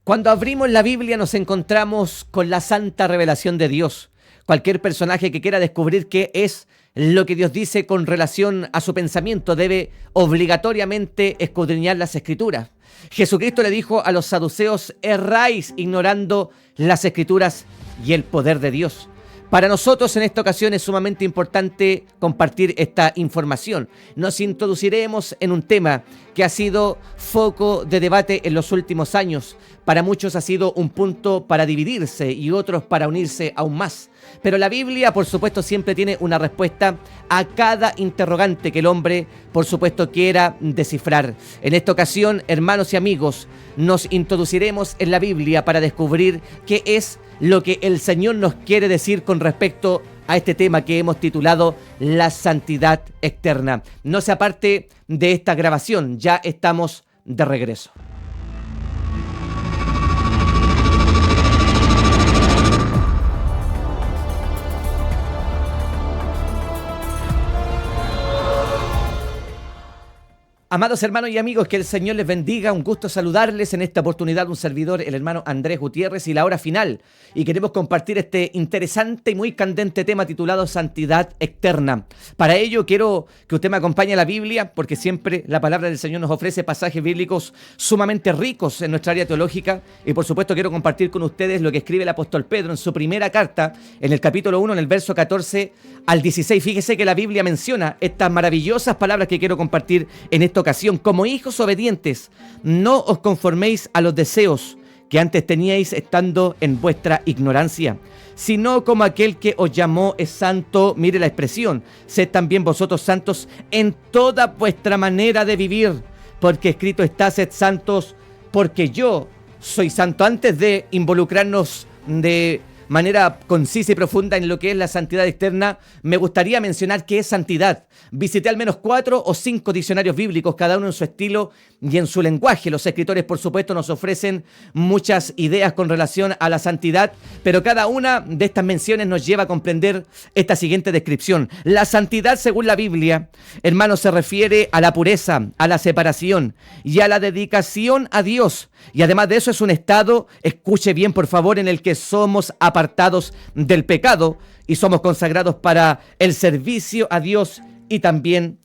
Cuando abrimos la Biblia nos encontramos con la santa revelación de Dios. Cualquier personaje que quiera descubrir qué es lo que Dios dice con relación a su pensamiento debe obligatoriamente escudriñar las Escrituras. Jesucristo le dijo a los saduceos: erráis ignorando las Escrituras y el poder de Dios. Para nosotros en esta ocasión es sumamente importante compartir esta información. Nos introduciremos en un tema que ha sido foco de debate en los últimos años. Para muchos ha sido un punto para dividirse y otros para unirse aún más. Pero la Biblia, por supuesto, siempre tiene una respuesta a cada interrogante que el hombre, por supuesto, quiera descifrar. En esta ocasión, hermanos y amigos, nos introduciremos en la Biblia para descubrir qué es lo que el Señor nos quiere decir con respecto a este tema que hemos titulado La Santidad Eterna. No se aparte de esta grabación, ya estamos de regreso. Amados hermanos y amigos, que el Señor les bendiga. Un gusto saludarles en esta oportunidad. Un servidor, el hermano Andrés Gutiérrez, y la hora final. Y queremos compartir este interesante y muy candente tema titulado Santidad Eterna. Para ello quiero que usted me acompañe a la Biblia, porque siempre la palabra del Señor nos ofrece pasajes bíblicos sumamente ricos en nuestra área teológica. Y por supuesto quiero compartir con ustedes lo que escribe el apóstol Pedro en su primera carta, en el capítulo 1, en el verso 14 al 16. Fíjese que la Biblia menciona estas maravillosas palabras que quiero compartir en esta ocasión. Como hijos obedientes, no os conforméis a los deseos que antes teníais estando en vuestra ignorancia, sino como aquel que os llamó es santo. Mire la expresión: sed también vosotros santos en toda vuestra manera de vivir, porque escrito está: sed santos porque yo soy santo. Antes de involucrarnos de manera concisa y profunda en lo que es la santidad externa, me gustaría mencionar qué es santidad. Visité al menos 4 o 5 diccionarios bíblicos, cada uno en su estilo y en su lenguaje. Los escritores, por supuesto, nos ofrecen muchas ideas con relación a la santidad, pero cada una de estas menciones nos lleva a comprender esta siguiente descripción. La santidad, según la Biblia, hermanos, se refiere a la pureza, a la separación y a la dedicación a Dios. Y además de eso es un estado, escuche bien por favor, en el que somos apartados del pecado y somos consagrados para el servicio a Dios y también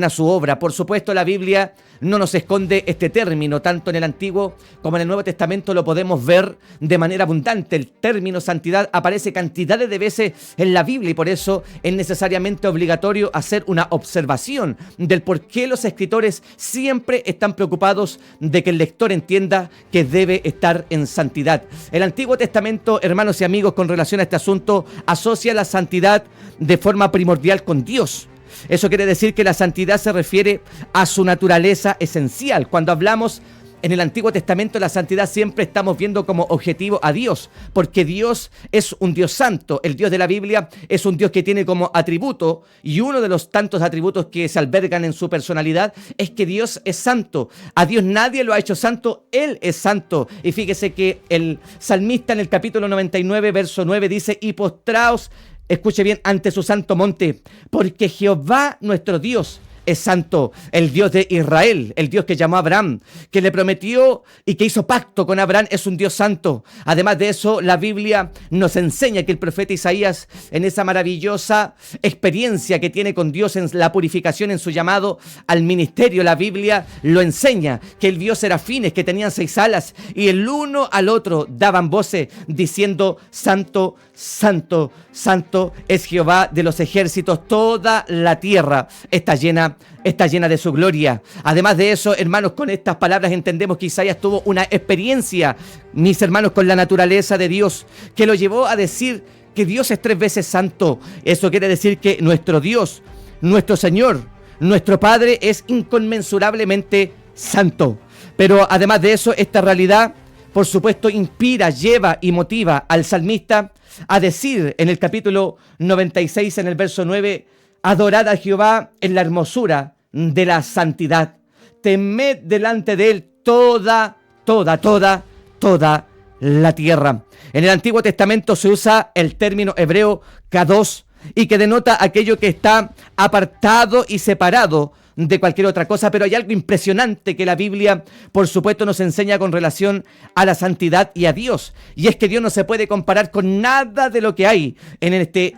a su obra. Por supuesto, la Biblia no nos esconde este término. Tanto en el Antiguo como en el Nuevo Testamento lo podemos ver de manera abundante. El término santidad aparece cantidades de veces en la Biblia y por eso es necesariamente obligatorio hacer una observación del por qué los escritores siempre están preocupados de que el lector entienda que debe estar en santidad. El Antiguo Testamento, hermanos y amigos, con relación a este asunto, asocia la santidad de forma primordial con Dios. Eso quiere decir que la santidad se refiere a su naturaleza esencial. Cuando hablamos en el Antiguo Testamento, la santidad siempre estamos viendo como objetivo a Dios, porque Dios es un Dios santo. El Dios de la Biblia es un Dios que tiene como atributo, y uno de los tantos atributos que se albergan en su personalidad es que Dios es santo. A Dios nadie lo ha hecho santo, Él es santo. Y fíjese que el salmista en el capítulo 99, verso 9 dice: y postraos, escuche bien, ante su santo monte, porque Jehová nuestro Dios es santo, el Dios de Israel, el Dios que llamó a Abraham, que le prometió y que hizo pacto con Abraham, es un Dios santo. Además de eso, la Biblia nos enseña que el profeta Isaías, en esa maravillosa experiencia que tiene con Dios en la purificación, en su llamado al ministerio, la Biblia lo enseña, que él vio serafines que tenían 6 alas y el uno al otro daban voces diciendo: santo, santo, santo es Jehová de los ejércitos. Toda la tierra está llena de su gloria. Además de eso, hermanos, con estas palabras entendemos que Isaías tuvo una experiencia, mis hermanos, con la naturaleza de Dios, que lo llevó a decir que Dios es 3 veces santo. Eso quiere decir que nuestro Dios, nuestro Señor, nuestro Padre es inconmensurablemente santo. Pero además de eso, esta realidad, por supuesto, inspira, lleva y motiva al salmista a decir en el capítulo 96, en el verso 9: adorad a Jehová en la hermosura de la santidad. Temed delante de él toda la tierra. En el Antiguo Testamento se usa el término hebreo kadosh, y que denota aquello que está apartado y separado de cualquier otra cosa, pero hay algo impresionante que la Biblia, por supuesto, nos enseña con relación a la santidad y a Dios. Y es que Dios no se puede comparar con nada de lo que hay en este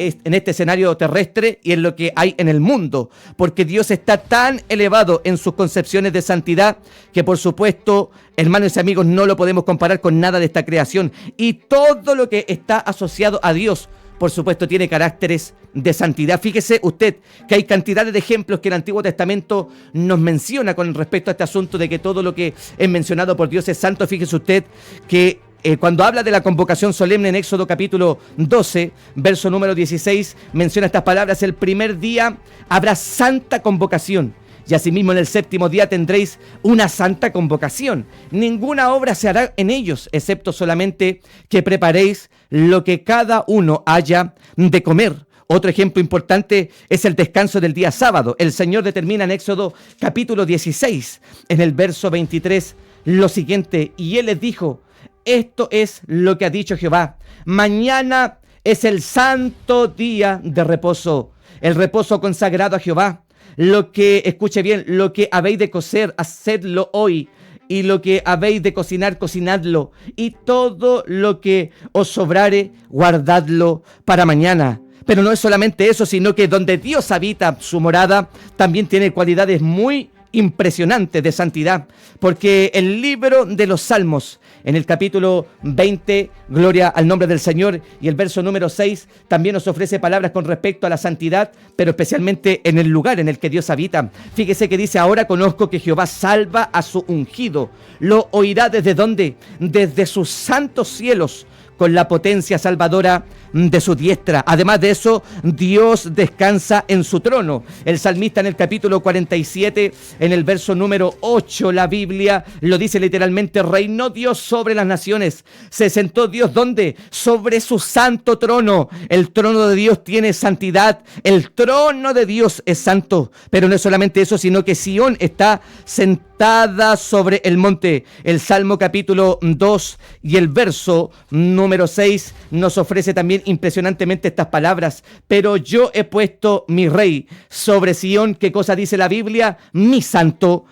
escenario terrestre y en lo que hay en el mundo, porque Dios está tan elevado en sus concepciones de santidad que, por supuesto, hermanos y amigos, no lo podemos comparar con nada de esta creación. Y todo lo que está asociado a Dios, por supuesto, tiene caracteres de santidad. Fíjese usted que hay cantidades de ejemplos que el Antiguo Testamento nos menciona con respecto a este asunto de que todo lo que es mencionado por Dios es santo. Fíjese usted que cuando habla de la convocación solemne en Éxodo capítulo 12, verso número 16, menciona estas palabras: el primer día habrá santa convocación. Y asimismo en el séptimo día tendréis una santa convocación. Ninguna obra se hará en ellos, excepto solamente que preparéis lo que cada uno haya de comer. Otro ejemplo importante es el descanso del día sábado. El Señor determina en Éxodo capítulo 16, en el verso 23, lo siguiente: y Él les dijo, esto es lo que ha dicho Jehová, mañana es el santo día de reposo, el reposo consagrado a Jehová. Lo que, escuche bien, lo que habéis de cocer, hacedlo hoy, y lo que habéis de cocinar, cocinadlo, y todo lo que os sobrare, guardadlo para mañana. Pero no es solamente eso, sino que donde Dios habita, su morada, también tiene cualidades muy impresionantes de santidad, porque el libro de los Salmos, en el capítulo 20, gloria al nombre del Señor, y el verso número 6, también nos ofrece palabras con respecto a la santidad, pero especialmente en el lugar en el que Dios habita. Fíjese que dice: ahora conozco que Jehová salva a su ungido. Lo oirá ¿desde dónde? Desde sus santos cielos, con la potencia salvadora de su diestra. Además de eso, Dios descansa en su trono. El salmista en el capítulo 47, en el verso número 8, la Biblia lo dice literalmente: reinó Dios sobre las naciones. Se sentó Dios, ¿dónde? Sobre su santo trono. El trono de Dios tiene santidad. El trono de Dios es santo. Pero no es solamente eso, sino que Sión está sentada sobre el monte. El Salmo capítulo 2 y el verso número 6 nos ofrece también impresionantemente estas palabras: pero yo he puesto mi rey sobre Sión. ¿Qué cosa dice la Biblia? Mi santo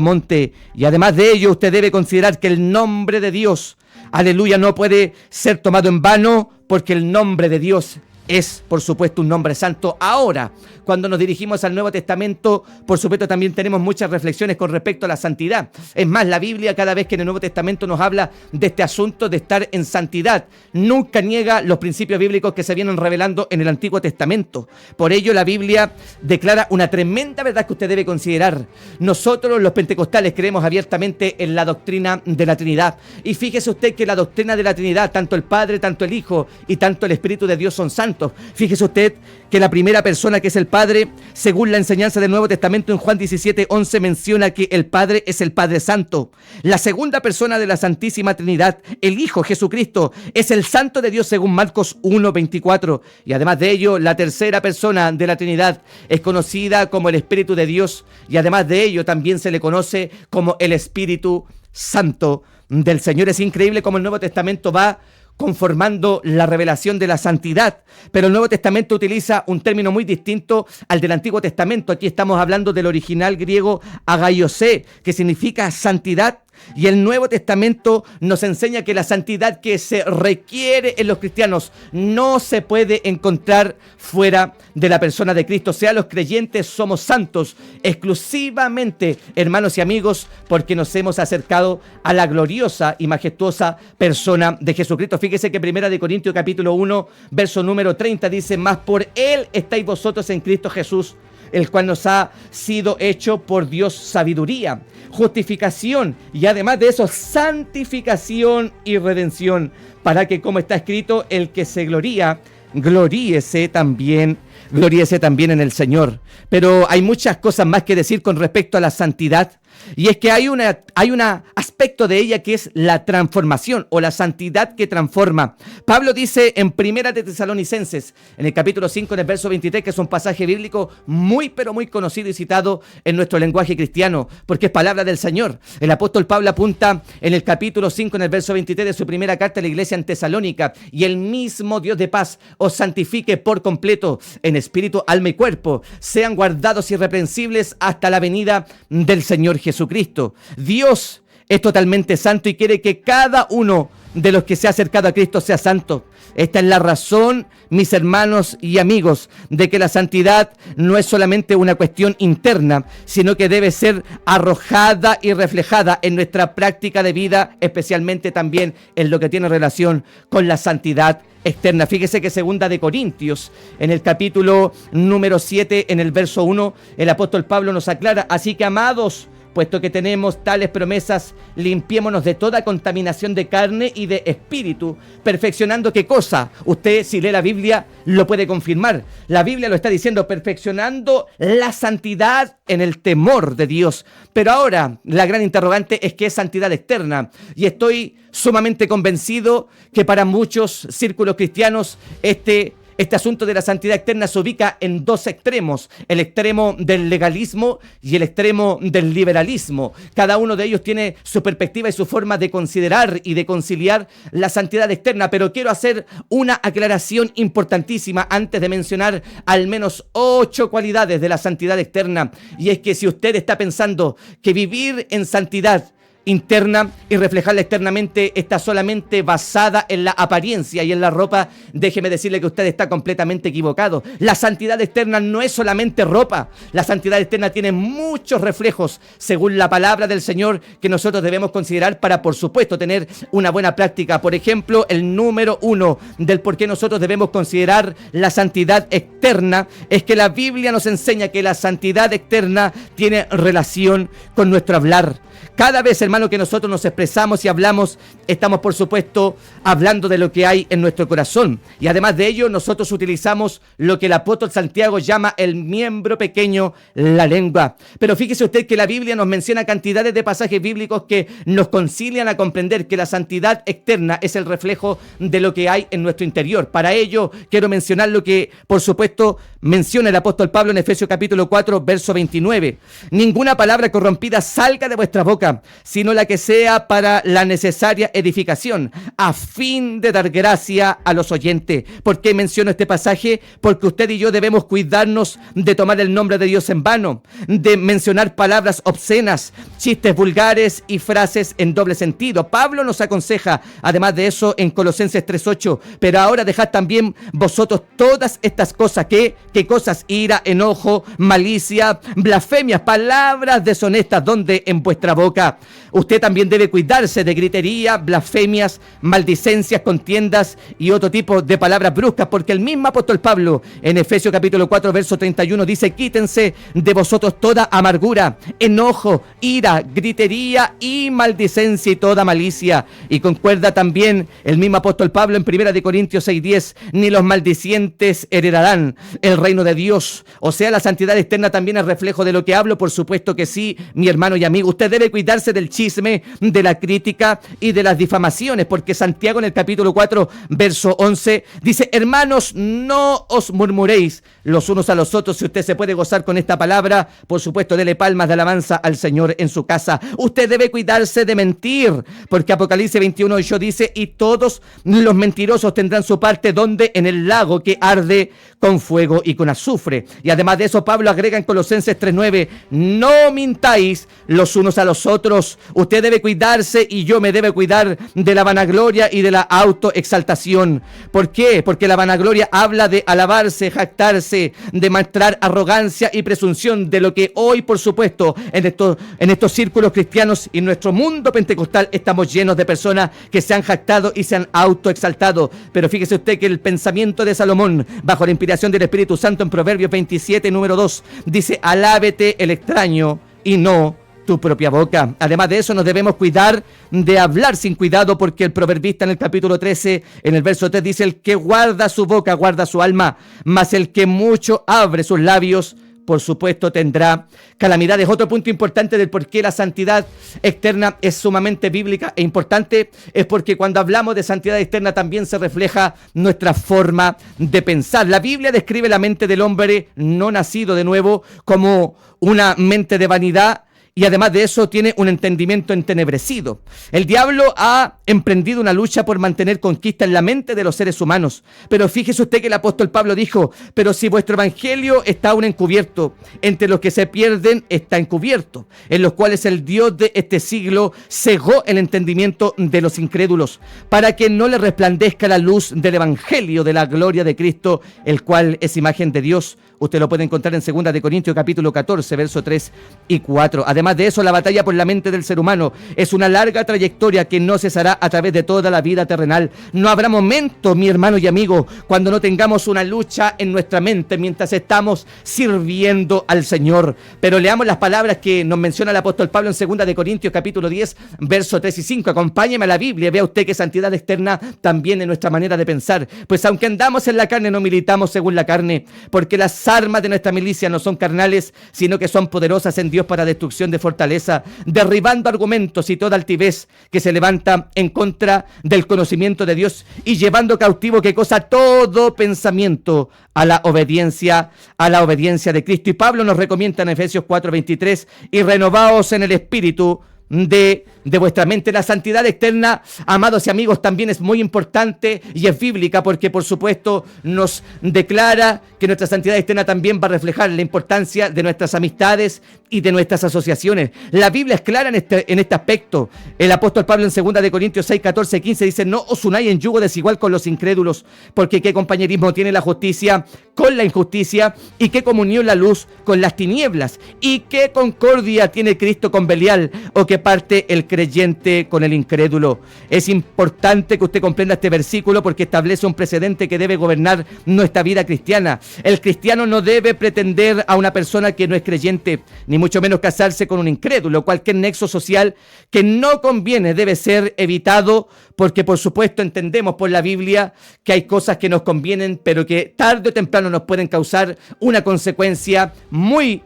monte. Y además de ello, usted debe considerar que el nombre de Dios, aleluya, no puede ser tomado en vano, porque el nombre de Dios es, por supuesto, un nombre santo. Ahora, cuando nos dirigimos al Nuevo Testamento, por supuesto, también tenemos muchas reflexiones con respecto a la santidad. Es más, la Biblia, cada vez que en el Nuevo Testamento nos habla de este asunto de estar en santidad, nunca niega los principios bíblicos que se vienen revelando en el Antiguo Testamento. Por ello, la Biblia declara una tremenda verdad que usted debe considerar. Nosotros, los pentecostales, creemos abiertamente en la doctrina de la Trinidad. Y fíjese usted que la doctrina de la Trinidad, tanto el Padre, tanto el Hijo y tanto el Espíritu de Dios son santos. Fíjese usted que la primera persona, que es el Padre, según la enseñanza del Nuevo Testamento en Juan 17:11, menciona que el Padre es el Padre Santo. La segunda persona de la Santísima Trinidad, el Hijo Jesucristo, es el Santo de Dios según Marcos 1:24. Y además de ello, la tercera persona de la Trinidad es conocida como el Espíritu de Dios, y además de ello también se le conoce como el Espíritu Santo del Señor. Es increíble cómo el Nuevo Testamento va conformando la revelación de la santidad, pero el Nuevo Testamento utiliza un término muy distinto al del Antiguo Testamento. Aquí estamos hablando del original griego agaiosé, que significa santidad. Y el Nuevo Testamento nos enseña que la santidad que se requiere en los cristianos no se puede encontrar fuera de la persona de Cristo. O sea, los creyentes somos santos exclusivamente, hermanos y amigos, porque nos hemos acercado a la gloriosa y majestuosa persona de Jesucristo. Fíjese que 1 Corintios capítulo 1, verso número 30 dice: mas por Él estáis vosotros en Cristo Jesús, el cual nos ha sido hecho por Dios sabiduría, justificación y además de eso santificación y redención, para que, como está escrito, el que se gloría, gloríese también en el Señor. Pero hay muchas cosas más que decir con respecto a la santidad. Y es que hay un aspecto de ella que es la transformación o la santidad que transforma. Pablo dice en Primera de Tesalonicenses, en el capítulo 5, en el verso 23, que es un pasaje bíblico muy, pero muy conocido y citado en nuestro lenguaje cristiano, porque es palabra del Señor. El apóstol Pablo apunta en el capítulo 5, en el verso 23 de su primera carta a la iglesia en Tesalónica: y el mismo Dios de paz os santifique por completo en espíritu, alma y cuerpo, sean guardados irreprensibles hasta la venida del Señor Jesucristo. Dios es totalmente santo y quiere que cada uno de los que se ha acercado a Cristo sea santo. Esta es la razón, mis hermanos y amigos, de que la santidad no es solamente una cuestión interna, sino que debe ser arrojada y reflejada en nuestra práctica de vida, especialmente también en lo que tiene relación con la santidad externa. Fíjese que 2 de Corintios, en el capítulo número 7, en el verso 1, el apóstol Pablo nos aclara: así que, amados, puesto que tenemos tales promesas, limpiémonos de toda contaminación de carne y de espíritu, perfeccionando ¿qué cosa? Usted, si lee la Biblia, lo puede confirmar. La Biblia lo está diciendo: perfeccionando la santidad en el temor de Dios. Pero ahora, la gran interrogante es: ¿qué es santidad externa? Y estoy sumamente convencido que para muchos círculos cristianos este asunto de la santidad externa se ubica en dos extremos: el extremo del legalismo y el extremo del liberalismo. Cada uno de ellos tiene su perspectiva y su forma de considerar y de conciliar la santidad externa, pero quiero hacer una aclaración importantísima antes de mencionar al menos 8 cualidades de la santidad externa. Y es que si usted está pensando que vivir en santidad interna y reflejarla externamente está solamente basada en la apariencia y en la ropa, déjeme decirle que usted está completamente equivocado. La santidad externa no es solamente ropa. La santidad externa tiene muchos reflejos, según la palabra del Señor, que nosotros debemos considerar para, por supuesto, tener una buena práctica. Por ejemplo, el número 1 del por qué nosotros debemos considerar la santidad externa es que la Biblia nos enseña que la santidad externa tiene relación con nuestro hablar. Cada vez, hermano, que nosotros nos expresamos y hablamos, estamos, por supuesto, hablando de lo que hay en nuestro corazón. Y además de ello, nosotros utilizamos lo que el apóstol Santiago llama el miembro pequeño, la lengua. Pero fíjese usted que la Biblia nos menciona cantidades de pasajes bíblicos que nos concilian a comprender que la santidad externa es el reflejo de lo que hay en nuestro interior. Para ello, quiero mencionar lo que, por supuesto, menciona el apóstol Pablo en Efesios capítulo 4, verso 29. Ninguna palabra corrompida salga de vuestra boca, sino la que sea para la necesaria edificación, a fin de dar gracia a los oyentes. ¿Por qué menciono este pasaje? Porque usted y yo debemos cuidarnos de tomar el nombre de Dios en vano, de mencionar palabras obscenas, chistes vulgares y frases en doble sentido. Pablo nos aconseja, además de eso, en Colosenses 3:8, pero ahora dejad también vosotros todas estas cosas. ¿Qué cosas? Ira, enojo, malicia, blasfemias, palabras deshonestas, donde en vuestra boca. Usted también debe cuidarse de gritería, blasfemias, maldicencias, contiendas y otro tipo de palabras bruscas, porque el mismo apóstol Pablo en Efesios capítulo 4, verso 31 dice: quítense de vosotros toda amargura, enojo, ira, gritería y maldicencia y toda malicia. Y concuerda también el mismo apóstol Pablo en 1 de Corintios 6:10: ni los maldicientes heredarán el reino de Dios. O sea, la santidad externa también es reflejo de lo que hablo. Por supuesto que sí, mi hermano y amigo. Usted debe cuidarse del chisme, de la crítica y de las difamaciones, porque Santiago en el capítulo 4, verso 11 dice: hermanos, no os murmuréis los unos a los otros. Si usted se puede gozar con esta palabra, por supuesto, dele palmas de alabanza al Señor en su casa. Usted debe cuidarse de mentir, porque Apocalipsis 21:8 dice: y todos los mentirosos tendrán su parte, donde en el lago que arde con fuego y con azufre. Y además de eso, Pablo agrega en Colosenses 3:9: no mintáis los unos a los otros. Usted debe cuidarse y yo me debe cuidar de la vanagloria y de la autoexaltación. ¿Por qué? Porque la vanagloria habla de alabarse, jactarse, de mostrar arrogancia y presunción, de lo que hoy, por supuesto, en estos círculos cristianos y en nuestro mundo pentecostal estamos llenos de personas que se han jactado y se han autoexaltado. Pero fíjese usted que el pensamiento de Salomón, bajo la inspiración del Espíritu Santo, en Proverbios 27, número 2, dice: alábete el extraño y no tu propia boca. Además de eso, nos debemos cuidar de hablar sin cuidado, porque el proverbista en el capítulo 13, en el verso 3, dice: el que guarda su boca guarda su alma, mas el que mucho abre sus labios por supuesto, tendrá calamidades. Otro punto importante del por qué la santidad externa es sumamente bíblica e importante es porque cuando hablamos de santidad externa también se refleja nuestra forma de pensar. La Biblia describe la mente del hombre no nacido de nuevo como una mente de vanidad, y además de eso tiene un entendimiento entenebrecido. El diablo ha emprendido una lucha por mantener conquista en la mente de los seres humanos. Pero fíjese usted que el apóstol Pablo dijo: pero si vuestro evangelio está aún encubierto, entre los que se pierden está encubierto, en los cuales el Dios de este siglo cegó el entendimiento de los incrédulos, para que no le resplandezca la luz del evangelio de la gloria de Cristo, el cual es imagen de Dios. Usted lo puede encontrar en 2 de Corintios capítulo 14, versos 3 y 4. Además de eso, la batalla por la mente del ser humano es una larga trayectoria que no cesará a través de toda la vida terrenal. No habrá momento, mi hermano y amigo, cuando no tengamos una lucha en nuestra mente mientras estamos sirviendo al Señor. Pero leamos las palabras que nos menciona el apóstol Pablo en 2 de Corintios capítulo 10, versos 3 y 5. Acompáñeme a la Biblia y vea usted que santidad externa también es nuestra manera de pensar. Pues aunque andamos en la carne, no militamos según la carne, porque las armas de nuestra milicia no son carnales, sino que son poderosas en Dios para destrucción de fortaleza, derribando argumentos y toda altivez que se levanta en contra del conocimiento de Dios, y llevando cautivo, ¿qué cosa? Todo pensamiento a la obediencia de Cristo. Y Pablo nos recomienda en Efesios 4:23: y renovaos en el espíritu de vuestra mente. La santidad externa, amados y amigos, también es muy importante y es bíblica, porque por supuesto nos declara que nuestra santidad externa también va a reflejar la importancia de nuestras amistades y de nuestras asociaciones. La Biblia es clara en este aspecto. El apóstol Pablo en 2 de Corintios 6, 14, 15 dice: no os unáis en yugo desigual con los incrédulos, porque qué compañerismo tiene la justicia con la injusticia, y qué comunión la luz con las tinieblas, y qué concordia tiene Cristo con Belial, o qué parte el creyente con el incrédulo. Es importante que usted comprenda este versículo porque establece un precedente que debe gobernar nuestra vida cristiana. El cristiano no debe pretender a una persona que no es creyente, ni mucho menos casarse con un incrédulo. Cualquier nexo social que no conviene debe ser evitado, porque por supuesto entendemos por la Biblia que hay cosas que nos convienen, pero que tarde o temprano nos pueden causar una consecuencia muy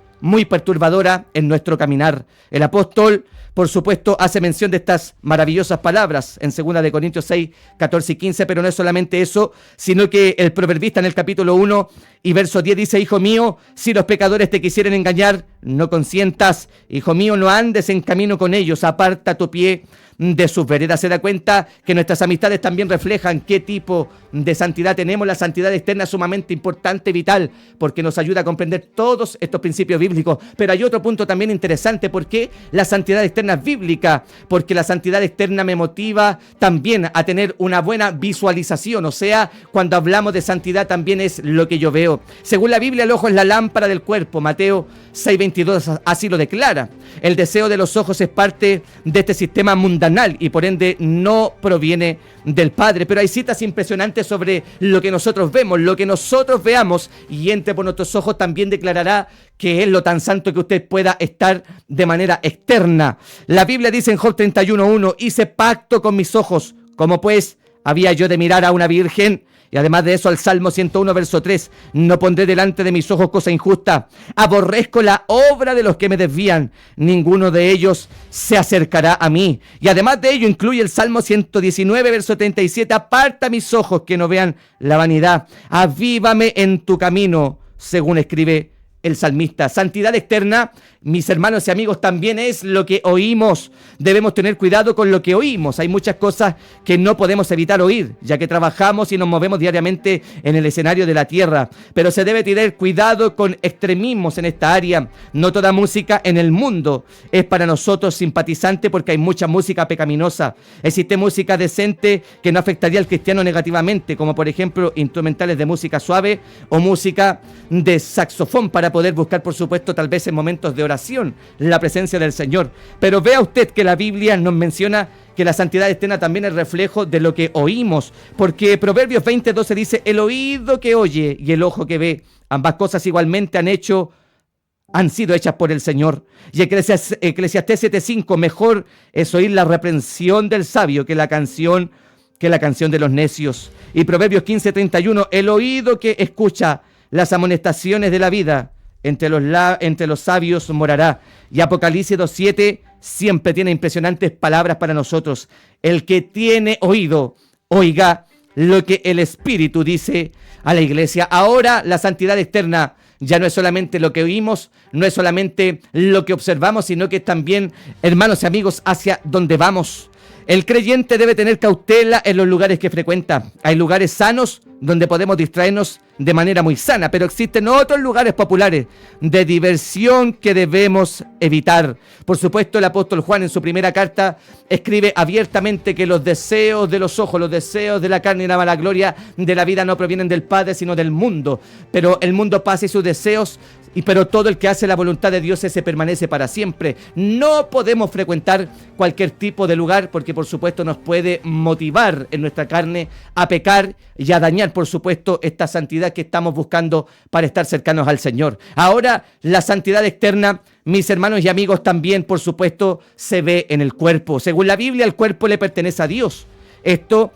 perturbadora en nuestro caminar. El apóstol, por supuesto, hace mención de estas maravillosas palabras en 2 de Corintios 6, 14 y 15, pero no es solamente eso, sino que el proverbista en el capítulo 1 y verso 10 dice: hijo mío, si los pecadores te quisieren engañar, no consientas. Hijo mío, no andes en camino con ellos, aparta tu pie de sus veredas. Se da cuenta que nuestras amistades también reflejan qué tipo de santidad tenemos. La santidad externa es sumamente importante, vital, porque nos ayuda a comprender todos estos principios bíblicos. Pero hay otro punto también interesante: ¿por qué la santidad externa es bíblica? Porque la santidad externa me motiva también a tener una buena visualización. O sea, cuando hablamos de santidad también es lo que yo veo. Según la Biblia, el ojo es la lámpara del cuerpo. Mateo 6:22 así lo declara. El deseo de los ojos es parte de este sistema mundanal y por ende no proviene del Padre. Pero hay citas impresionantes sobre lo que nosotros vemos. Lo que nosotros veamos y entre por nuestros ojos también declarará que es lo tan santo que usted pueda estar de manera externa. La Biblia dice en Job 31:1: hice pacto con mis ojos, ¿cómo pues había yo de mirar a una virgen? Y además de eso, al Salmo 101, verso 3: no pondré delante de mis ojos cosa injusta, aborrezco la obra de los que me desvían, ninguno de ellos se acercará a mí. Y además de ello incluye el Salmo 119, verso 37: aparta mis ojos que no vean la vanidad, avívame en tu camino, según escribe el salmista. Santidad externa, mis hermanos y amigos, también es lo que oímos. Debemos tener cuidado con lo que oímos. Hay muchas cosas que no podemos evitar oír, ya que trabajamos y nos movemos diariamente en el escenario de la tierra. Pero se debe tener cuidado con extremismos en esta área. No toda música en el mundo es para nosotros simpatizante, porque hay mucha música pecaminosa. Existe música decente que no afectaría al cristiano negativamente, como por ejemplo instrumentales de música suave o música de saxofón, para poder buscar, por supuesto, tal vez en momentos de oración, la presencia del Señor. Pero vea usted que la Biblia nos menciona que la santidad externa también es reflejo de lo que oímos, porque Proverbios 20:12 dice: el oído que oye y el ojo que ve, ambas cosas igualmente han sido hechas por el Señor. Y Eclesiastés 7:5: mejor es oír la reprensión del sabio que la canción de los necios. Y Proverbios 15:31: el oído que escucha las amonestaciones de la vida entre los sabios morará. Y Apocalipsis 2:7 siempre tiene impresionantes palabras para nosotros. El que tiene oído, oiga lo que el Espíritu dice a la iglesia. Ahora la santidad externa ya no es solamente lo que oímos, no es solamente lo que observamos, sino que también, hermanos y amigos, hacia donde vamos. El creyente debe tener cautela en los lugares que frecuenta. Hay lugares sanos donde podemos distraernos de manera muy sana, pero existen otros lugares populares de diversión que debemos evitar. Por supuesto, el apóstol Juan en su primera carta escribe abiertamente que los deseos de los ojos, los deseos de la carne y la vanagloria de la vida no provienen del Padre, sino del mundo. Pero el mundo pasa y sus deseos, pero todo el que hace la voluntad de Dios, ese permanece para siempre. No podemos frecuentar cualquier tipo de lugar porque, por supuesto, nos puede motivar en nuestra carne a pecar y a dañar, por supuesto, esta santidad que estamos buscando para estar cercanos al Señor. Ahora, la santidad externa, mis hermanos y amigos, también, por supuesto, se ve en el cuerpo. Según la Biblia, el cuerpo le pertenece a Dios. Esto,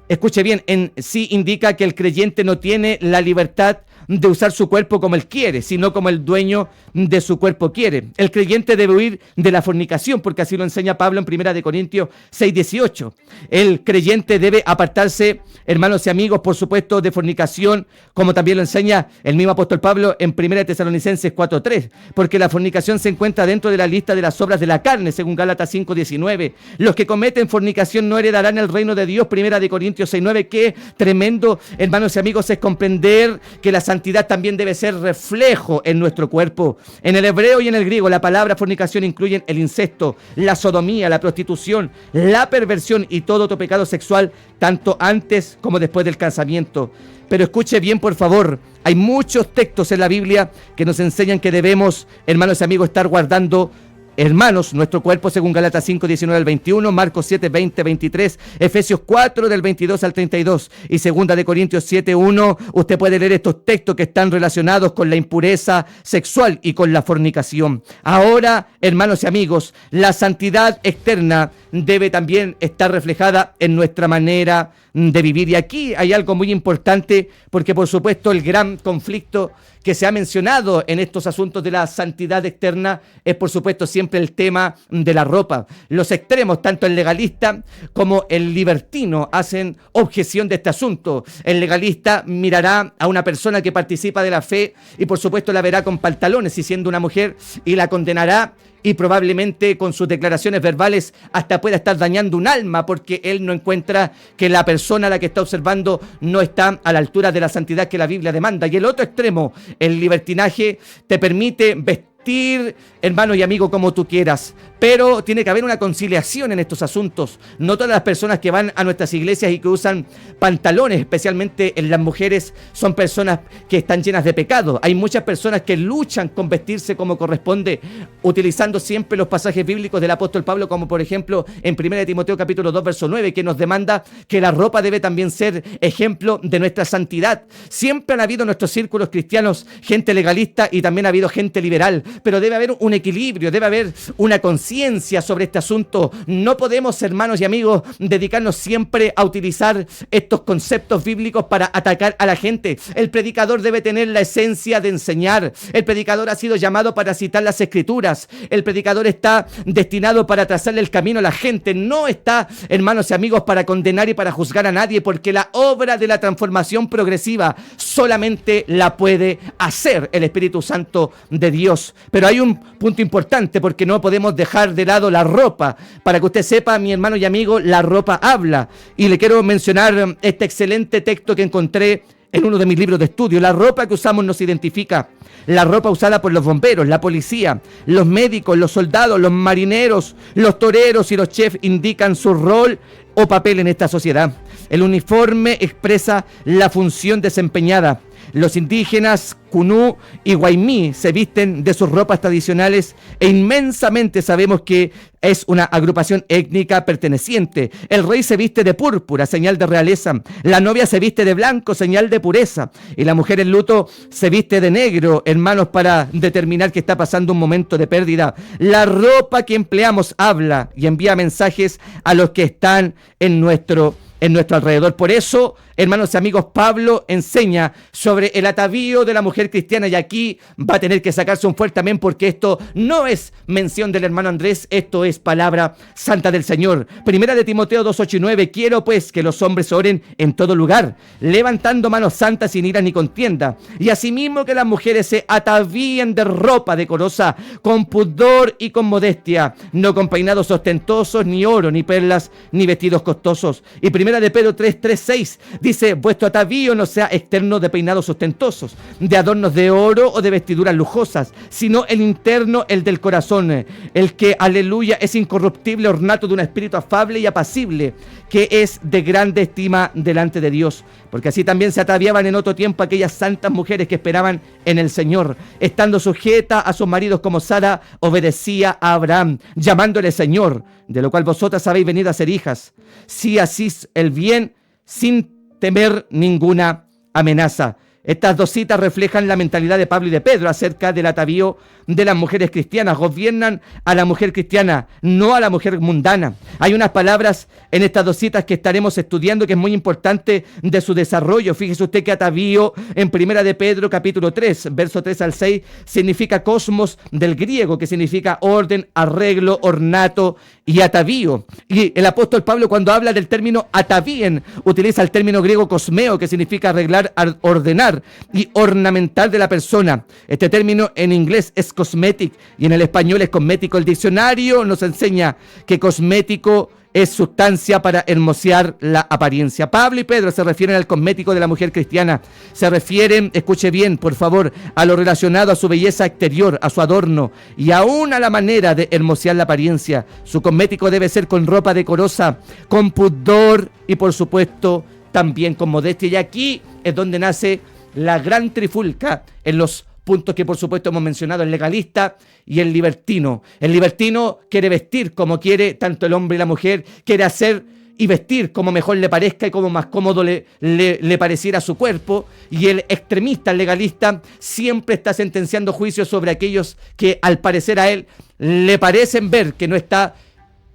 escuche bien, en sí indica que el creyente no tiene la libertad de usar su cuerpo como él quiere, sino como el dueño de su cuerpo quiere. El creyente debe huir de la fornicación, porque así lo enseña Pablo en 1 Corintios 6:18. El creyente debe apartarse, hermanos y amigos, por supuesto, de fornicación, como también lo enseña el mismo apóstol Pablo en 1 Tesalonicenses 4:3, porque la fornicación se encuentra dentro de la lista de las obras de la carne, según Gálatas 5:19. Los que cometen fornicación no heredarán el reino de Dios, 1 Corintios 6:9. Qué tremendo, hermanos y amigos, es comprender que la santidad también debe ser reflejo en nuestro cuerpo. En el hebreo y en el griego, la palabra fornicación incluyen el incesto, la sodomía, la prostitución, la perversión y todo otro pecado sexual, tanto antes como después del casamiento. Pero escuche bien, por favor, hay muchos textos en la Biblia que nos enseñan que debemos, hermanos y amigos, estar guardando, hermanos, nuestro cuerpo, según Gálatas 5:19 al 21, Marcos 7:20-23, Efesios 4 del 22 al 32 y segunda de Corintios 7:1. Usted puede leer estos textos que están relacionados con la impureza sexual y con la fornicación. Ahora, hermanos y amigos, la santidad externa debe también estar reflejada en nuestra manera de vivir. Y aquí hay algo muy importante, porque por supuesto el gran conflicto que se ha mencionado en estos asuntos de la santidad externa es por supuesto siempre el tema de la ropa. Los extremos, tanto el legalista como el libertino, hacen objeción de este asunto. El legalista mirará a una persona que participa de la fe y por supuesto la verá con pantalones y siendo una mujer y la condenará, y probablemente con sus declaraciones verbales hasta pueda estar dañando un alma, porque él no encuentra que la persona a la que está observando no está a la altura de la santidad que la Biblia demanda. Y el otro extremo, el libertinaje, te permite vestir, hermano y amigo, como tú quieras, pero tiene que haber una conciliación en estos asuntos. No todas las personas que van a nuestras iglesias y que usan pantalones, especialmente en las mujeres, son personas que están llenas de pecado. Hay muchas personas que luchan con vestirse como corresponde, utilizando siempre los pasajes bíblicos del apóstol Pablo, como por ejemplo en 1 Timoteo capítulo 2 verso 9, que nos demanda que la ropa debe también ser ejemplo de nuestra santidad. Siempre han habido en nuestros círculos cristianos gente legalista y también ha habido gente liberal, pero debe haber un equilibrio, debe haber una conciencia sobre este asunto. No podemos, hermanos y amigos, dedicarnos siempre a utilizar estos conceptos bíblicos para atacar a la gente. El predicador debe tener la esencia de enseñar. El predicador ha sido llamado para citar las escrituras. El predicador está destinado para trazarle el camino a la gente. No está, hermanos y amigos, para condenar y para juzgar a nadie, porque la obra de la transformación progresiva solamente la puede hacer el Espíritu Santo de Dios. Pero hay un punto importante, porque no podemos dejar de lado la ropa. Para que usted sepa, mi hermano y amigo, la ropa habla. Y le quiero mencionar este excelente texto que encontré en uno de mis libros de estudio. La ropa que usamos nos identifica. La ropa usada por los bomberos, la policía, los médicos, los soldados, los marineros, los toreros y los chefs indican su rol o papel en esta sociedad. El uniforme expresa la función desempeñada. Los indígenas Kunú y Guaymí se visten de sus ropas tradicionales e inmensamente sabemos que es una agrupación étnica perteneciente. El rey se viste de púrpura, señal de realeza. La novia se viste de blanco, señal de pureza. Y la mujer en luto se viste de negro, hermanos, para determinar que está pasando un momento de pérdida. La ropa que empleamos habla y envía mensajes a los que están en nuestro en nuestro alrededor. Por eso, hermanos y amigos, Pablo enseña sobre el atavío de la mujer cristiana, y aquí va a tener que sacarse un fuerte amén, porque esto no es mención del hermano Andrés, esto es palabra santa del Señor. Primera de Timoteo 2:8-9, quiero pues que los hombres oren en todo lugar, levantando manos santas sin ira ni contienda, y asimismo que las mujeres se atavíen de ropa decorosa, con pudor y con modestia, no con peinados ostentosos, ni oro, ni perlas, ni vestidos costosos. Y Primera de Pedro 3:6 dice, vuestro atavío no sea externo de peinados ostentosos, de adornos de oro o de vestiduras lujosas, sino el interno, el del corazón, el que, aleluya, es incorruptible, ornato de un espíritu afable y apacible, que es de grande estima delante de Dios. Porque así también se ataviaban en otro tiempo aquellas santas mujeres que esperaban en el Señor, estando sujetas a sus maridos, como Sara obedecía a Abraham, llamándole Señor, de lo cual vosotras habéis venido a ser hijas, si hacís el bien sin temer ninguna amenaza. Estas dos citas reflejan la mentalidad de Pablo y de Pedro acerca del atavío de las mujeres cristianas. Gobiernan a la mujer cristiana, no a la mujer mundana. Hay unas palabras en estas dos citas que estaremos estudiando que es muy importante de su desarrollo. Fíjese usted que atavío en Primera de Pedro capítulo 3, verso 3 al 6, significa cosmos del griego, que significa orden, arreglo, ornato y atavío. Y el apóstol Pablo, cuando habla del término atavíen, utiliza el término griego cosmeo, que significa arreglar, ordenar y ornamental de la persona. Este término en inglés es cosmetic y en el español es cosmético. El diccionario nos enseña que cosmético es sustancia para hermosear la apariencia. Pablo y Pedro se refieren al cosmético de la mujer cristiana. Se refieren, escuche bien, por favor, a lo relacionado a su belleza exterior, a su adorno y aún a la manera de hermosear la apariencia. Su cosmético debe ser con ropa decorosa, con pudor y, por supuesto, también con modestia. Y aquí es donde nace la gran trifulca en los puntos que por supuesto hemos mencionado, el legalista y el libertino. El libertino quiere vestir como quiere tanto el hombre y la mujer, quiere hacer y vestir como mejor le parezca y como más cómodo le pareciera a su cuerpo. Y el extremista, el legalista, siempre está sentenciando juicios sobre aquellos que al parecer a él le parecen ver que no está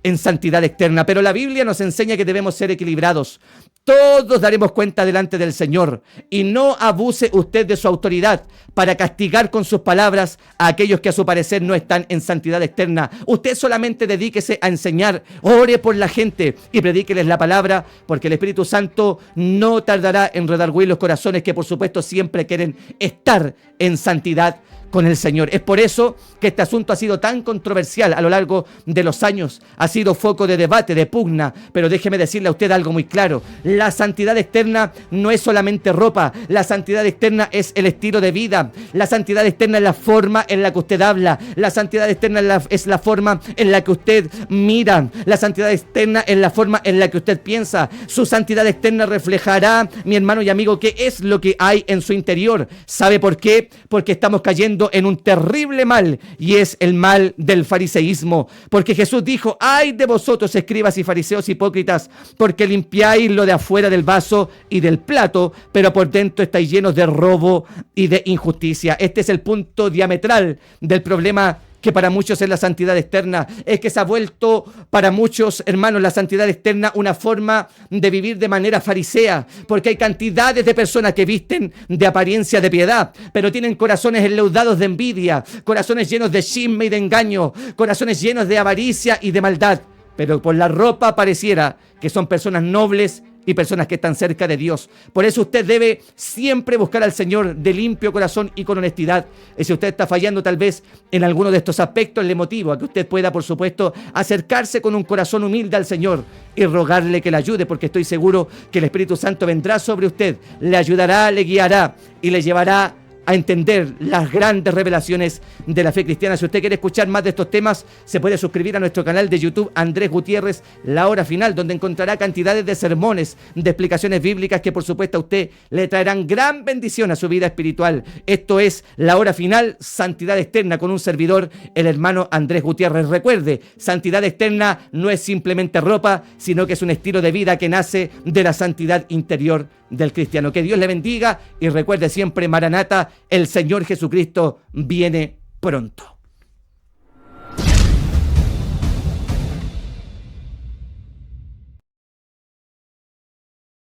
en santidad externa. Pero la Biblia nos enseña que debemos ser equilibrados. Todos daremos cuenta delante del Señor, y no abuse usted de su autoridad para castigar con sus palabras a aquellos que a su parecer no están en santidad externa. Usted solamente dedíquese a enseñar, ore por la gente y predíqueles la palabra, porque el Espíritu Santo no tardará en redarguir los corazones que por supuesto siempre quieren estar en santidad con el Señor. Es por eso que este asunto ha sido tan controversial a lo largo de los años, ha sido foco de debate, de pugna, pero déjeme decirle a usted algo muy claro: la santidad externa no es solamente ropa, la santidad externa es el estilo de vida, la santidad externa es la forma en la que usted habla, la santidad externa es la forma en la que usted mira, la santidad externa es la forma en la que usted piensa. Su santidad externa reflejará, mi hermano y amigo, qué es lo que hay en su interior. ¿Sabe por qué? Porque estamos cayendo en un terrible mal, y es el mal del fariseísmo, porque Jesús dijo: ay de vosotros, escribas y fariseos hipócritas, porque limpiáis lo de afuera del vaso y del plato, pero por dentro estáis llenos de robo y de injusticia. Este es el punto diametral del problema que para muchos es la santidad externa. Es que se ha vuelto para muchos, hermanos, la santidad externa una forma de vivir de manera farisea, porque hay cantidades de personas que visten de apariencia de piedad, pero tienen corazones enleudados de envidia, corazones llenos de chisme y de engaño, corazones llenos de avaricia y de maldad, pero por la ropa pareciera que son personas nobles y personas que están cerca de Dios. Por eso usted debe siempre buscar al Señor de limpio corazón y con honestidad. Y si usted está fallando tal vez en alguno de estos aspectos, le motivo a que usted pueda, por supuesto, acercarse con un corazón humilde al Señor y rogarle que le ayude, porque estoy seguro que el Espíritu Santo vendrá sobre usted, le ayudará, le guiará y le llevará a entender las grandes revelaciones de la fe cristiana. Si usted quiere escuchar más de estos temas, se puede suscribir a nuestro canal de YouTube Andrés Gutiérrez, La Hora Final, donde encontrará cantidades de sermones, de explicaciones bíblicas que por supuesto a usted le traerán gran bendición a su vida espiritual. Esto es La Hora Final, Santidad Externa, con un servidor, el hermano Andrés Gutiérrez. Recuerde, santidad externa no es simplemente ropa, sino que es un estilo de vida que nace de la santidad interior del cristiano. Que Dios le bendiga y recuerde siempre: Maranata, el Señor Jesucristo viene pronto.